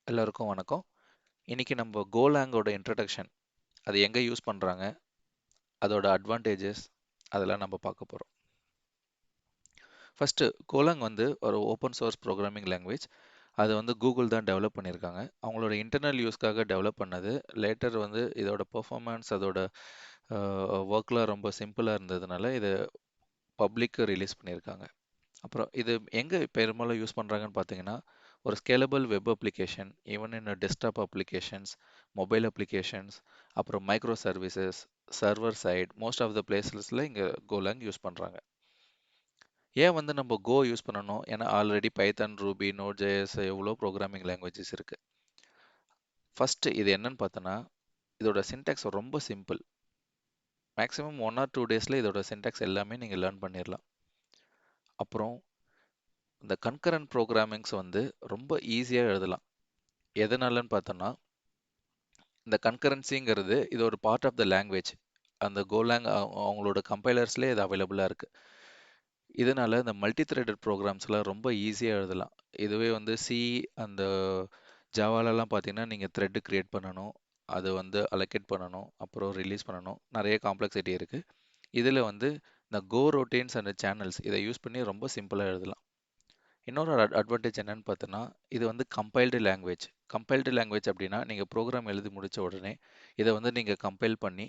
எல்லாருக்கும் வணக்கம். இன்னைக்கு நம்ம கோலாங்கோட இன்ட்ரடக்ஷன், அது எங்க யூஸ் பண்றாங்க, அதோட அட்வான்டேஜஸ் அதெல்லாம் நம்ம பார்க்க போறோம். ஃபர்ஸ்ட், கோலாங் வந்து ஒரு ஓப்பன் சோர்ஸ் ப்ரோக்ராமிங் லாங்குவேஜ். அது வந்து கூகுள் தான் டெவலப் பண்ணியிருக்காங்க. அவங்களோட இன்டர்னல் யூஸ்க்காக டெவலப் பண்ணது. லேட்டர் வந்து இதோட பெர்ஃபார்மன்ஸ், அதோட ஒர்க்லாம் ரொம்ப சிம்பிளா இருந்ததுனால இதை பப்ளிக்கு ரிலீஸ் பண்ணியிருக்காங்க. அப்புறம் இது எங்க பெரும்பாலும் யூஸ் பண்றாங்கன்னு பார்த்தீங்கன்னா, ஒரு scalable web application, even in desktop applications, mobile applications, அப்புறம் micro services, server side, most of the பிளேசஸ்ல இங்க கோலாங் யூஸ் பண்றாங்க. ஏன் வந்து நம்ம கோ யூஸ் பண்ணணும்? ஏன்னா already Python, Ruby, Node JS எவ்வளோ ப்ரோக்ராமிங் லாங்குவேஜஸ் இருக்கு. ஃபர்ஸ்ட் இது என்னன்னு பார்த்தோன்னா, இதோட சின்டாக்ஸ் ரொம்ப சிம்பிள். மேக்ஸிமம் 1 or 2 டேஸ்ல இதோட சின்டாக்ஸ் எல்லாமே நீங்க லேர்ன் பண்ணிடலாம். அப்புறம் இந்த கன்கரண்ட் ப்ரோக்ராமிங்ஸ் வந்து ரொம்ப ஈஸியா எழுதலாம். எதனாலன்னு பார்த்தோம்னா, இந்த கன்கரன்சிங்கிறது இது ஒரு பார்ட் ஆஃப் த லாங்குவேஜ். அந்த கோலாங் அவங்களோட கம்பைலர்ஸ்லேயே இது அவைலபிளா இருக்கு. இதனால இந்த மல்டி த்ரெடட் ப்ரோக்ராம்ஸ்லாம் ரொம்ப ஈஸியா எழுதலாம். இதுவே வந்து சி, அந்த ஜாவாலலாம் பார்த்தீங்கன்னா, நீங்க த்ரெட் கிரியேட் பண்ணணும். அது வந்து அலோகேட் பண்ணணும். அப்புறம் ரிலீஸ் பண்ணணும். நிறைய காம்ப்ளெக்சிட்டி இருக்கு. இதுல வந்து இந்த கோ ரொட்டீன்ஸ் அண்ட் சேனல்ஸ் இதை யூஸ் பண்ணி ரொம்ப சிம்பிளா எழுதலாம். இன்னொரு அட்வான்டேஜ் என்னன்னு பார்த்தோன்னா, இது வந்து கம்பைல்டு லாங்குவேஜ். கம்பைல்டு லாங்குவேஜ் அப்படின்னா, நீங்கள் ப்ரோக்ராம் எழுதி முடிச்ச உடனே இதை வந்து நீங்கள் கம்பைல் பண்ணி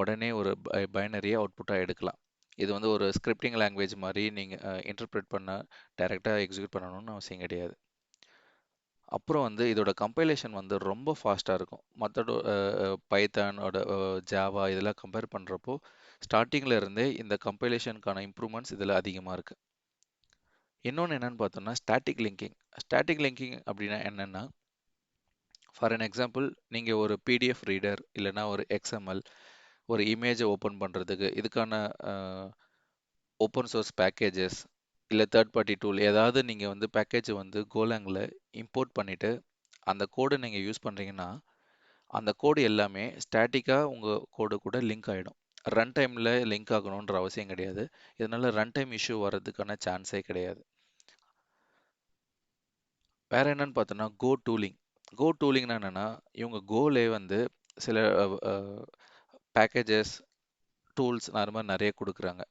உடனே ஒரு பைனரியை அவுட்புட்டாக எடுக்கலாம். இது வந்து ஒரு ஸ்கிரிப்டிங் லாங்குவேஜ் மாதிரி நீங்கள் இன்டர்பிரேட் பண்ண டைரெக்டாக எக்ஸிக்யூட் பண்ணணும்னு அவசியம் கிடையாது. அப்புறம் வந்து இதோட கம்பைலேஷன் வந்து ரொம்ப ஃபாஸ்ட்டாக இருக்கும். மற்ற பைத்தானோட, ஜாவா இதெல்லாம் கம்பேர் பண்ணுறப்போ ஸ்டார்டிங்கில் இருந்தே இந்த கம்பைலேஷனுக்கான இம்ப்ரூவ்மெண்ட்ஸ் இதில் அதிகமாக இருக்குது. இன்னொன்று என்னன்னு பார்த்தோம்னா, ஸ்டாட்டிக் லிங்கிங். ஸ்டாட்டிக் லிங்கிங் அப்படின்னா என்னன்னா, ஃபார் அன் எக்ஸாம்பிள், நீங்கள் ஒரு பிடிஎஃப் ரீடர் இல்லைன்னா ஒரு எக்ஸ்எம்எல், ஒரு இமேஜை ஓப்பன் பண்ணுறதுக்கு இதுக்கான ஓப்பன் சோர்ஸ் பேக்கேஜஸ் இல்லை தேர்ட் பார்ட்டி டூல் ஏதாவது நீங்கள் வந்து பேக்கேஜ் வந்து கோலாங்கில் இம்போர்ட் பண்ணிவிட்டு அந்த கோடை நீங்கள் யூஸ் பண்ணுறீங்கன்னா, அந்த கோடு எல்லாமே ஸ்டாட்டிக்காக உங்கள் கோடு கூட லிங்க் ஆகிடும். ரன் டைமில் லிங்க் ஆகணுன்ற அவசியம் கிடையாது. இதனால ரன் டைம் இஷ்யூ வர்றதுக்கான சான்ஸே கிடையாது. வேற என்னன்னு பார்த்தோன்னா, கோ டூலிங். கோ டூலிங்னா என்னன்னா, இவங்க கோலே வந்து சில பேக்கேஜஸ், டூல்ஸ் அது மாதிரி நிறைய கொடுக்குறாங்க.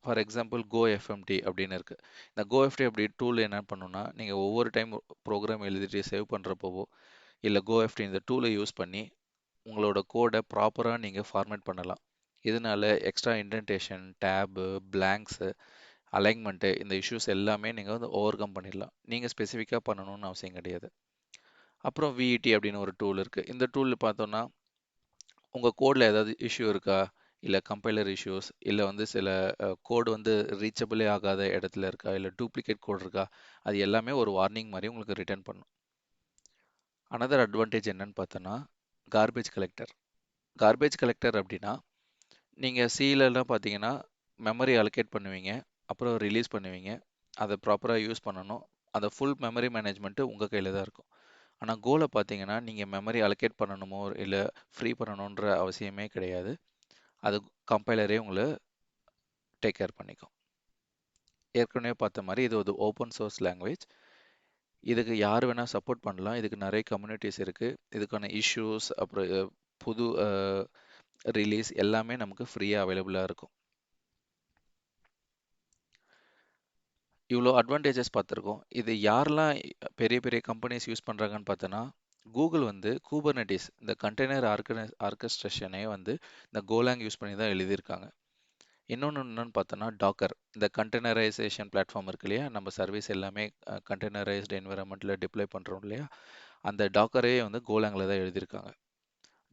ஃபார் எக்ஸாம்பிள், கோ எஃப்எம்டி அப்படின்னு இருக்கு. இந்த கோ எஃப்டி அப்படி டூல் என்ன பண்ணுன்னா, நீங்கள் ஒவ்வொரு டைம் ப்ரோக்ராம் எழுதிட்டு சேவ் பண்ணுறப்போவோ இல்லை கோ எஃப்டி இந்த டூலை யூஸ் பண்ணி உங்களோட கோடை ப்ராப்பராக நீங்கள் ஃபார்மேட் பண்ணலாம். இதனால extra indentation, tab, blanks, alignment இந்த இஷ்யூஸ் எல்லாமே நீங்கள் வந்து ஓவர் கம் பண்ணிடலாம். நீங்கள் ஸ்பெசிஃபிக்காக பண்ணணும்னு அவசியம் கிடையாது. அப்புறம் விஇடி அப்படின்னு ஒரு டூல் இருக்குது. இந்த டூல் பார்த்தோன்னா, உங்கள் கோடில் ஏதாவது இஷ்யூ இருக்கா, இல்லை கம்பைலர் இஷ்யூஸ், இல்லை வந்து சில கோடு வந்து ரீச்சபிளே ஆகாத இடத்துல இருக்கா, இல்லை டூப்ளிகேட் கோட் இருக்கா, அது எல்லாமே ஒரு வார்னிங் மாதிரி உங்களுக்கு ரிட்டர்ன் பண்ணும். அனதர் அட்வான்டேஜ் என்னன்னு பார்த்தோன்னா, கார்பேஜ் கலெக்டர். கார்பேஜ் கலெக்டர் அப்படின்னா, நீங்கள் சிலலாம் பார்த்தீங்கன்னா மெமரி அலோகேட் பண்ணுவீங்க, அப்புறம் ரிலீஸ் பண்ணுவீங்க, அதை ப்ராப்பராக யூஸ் பண்ணணும். அந்த ஃபுல் மெமரி மேனேஜ்மெண்ட்டு உங்கள் கையில் தான் இருக்கும். ஆனால் கோல பார்த்தீங்கன்னா, நீங்கள் மெமரி அலோகேட் பண்ணணுமோ இல்லை ஃப்ரீ பண்ணணுன்ற அவசியமே கிடையாது. அது கம்பைலரே உங்களை டேக் கேர் பண்ணிக்கும். ஏற்கனவே பார்த்த மாதிரி இது ஒரு ஓப்பன் சோர்ஸ் லாங்குவேஜ். இதுக்கு யார் வேணால் சப்போர்ட் பண்ணலாம். இதுக்கு நிறைய கம்யூனிட்டிஸ் இருக்குது. இதுக்கான இஷ்யூஸ், அப்புறம் புது ரிலீஸ் எல்லாமே நமக்கு ஃப்ரீயாக அவைலபிளாக இருக்கும். இவ்வளோ அட்வான்டேஜஸ் பார்த்துருக்கோம். இது யாரெல்லாம் பெரிய பெரிய கம்பெனிஸ் யூஸ் பண்ணுறாங்கன்னு பார்த்தோன்னா, கூகுள் வந்து கூபர்நெட்டிஸ் இந்த கண்டெய்னர் ஆர்கஸ்ட்ரேஷனே வந்து இந்த கோலாங் யூஸ் பண்ணி தான் எழுதியிருக்காங்க. இன்னொன்று என்னன்னு பார்த்தோன்னா, டாக்கர் இந்த கண்டெய்னரைசேஷன் பிளாட்ஃபார்ம் இருக்கு இல்லையா, நம்ம சர்வீஸ் எல்லாமே கண்டெய்னரைஸ்டு என்விரான்மெண்ட்டில் டிப்ளை பண்ணுறோம் இல்லையா, அந்த டாக்கரே வந்து கோலாங்கில் தான் எழுதியிருக்காங்க.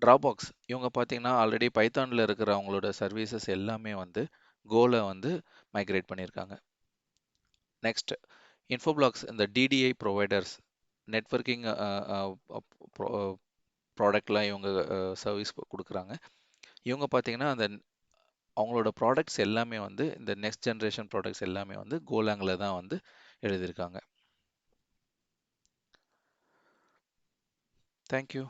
ட்ராபாக்ஸ் இவங்க பார்த்தீங்கன்னா ஆல்ரெடி பைத்தானில் இருக்கிற அவங்களோட சர்வீசஸ் எல்லாமே வந்து கோல வந்து மைக்ரேட் பண்ணியிருக்காங்க. நெக்ஸ்ட், இன்ஃபோபிளாக்ஸ் இந்த டிடிஐ ப்ரொவைடர்ஸ், நெட்வொர்க்கிங் ப்ராடக்ட்லாம் இவங்க சர்வீஸ் கொடுக்குறாங்க. இவங்க பார்த்தீங்கன்னா அந்த அவங்களோட ப்ராடக்ட்ஸ் எல்லாமே வந்து இந்த நெக்ஸ்ட் ஜென்ரேஷன் ப்ராடக்ட்ஸ் எல்லாமே வந்து கோலாங்கில் தான் வந்து எழுதியிருக்காங்க. தேங்க்யூ.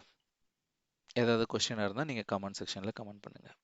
ஏதாவது கொஸ்டின் இருந்தால் நீங்கள் கமெண்ட் செக்ஷனில் கமெண்ட் பண்ணுங்கள்.